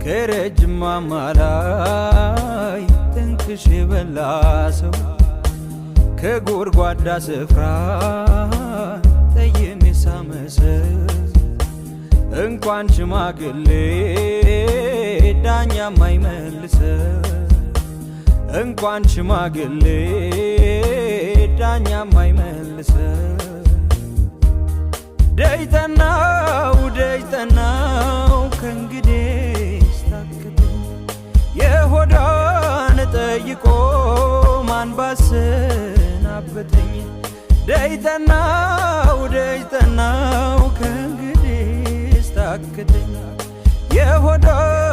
ከረጅም ማማላይ ትንክሽ የበላ ሰው ከጎድጓዳ ስፍራ ጠይም የሳመሰው እንኳን ሽማግሌ ዳኛ ማይመልሰው እንኳን ሽማግሌ ዳኛ ማይመልሰው ደይተናው ከእንግዲህ ስታክተኝ የሆዳን ጠይቆ ማን ባሰናበተኝ ደይተናው ከእንግዲህ ስታክተኝ የሆዳን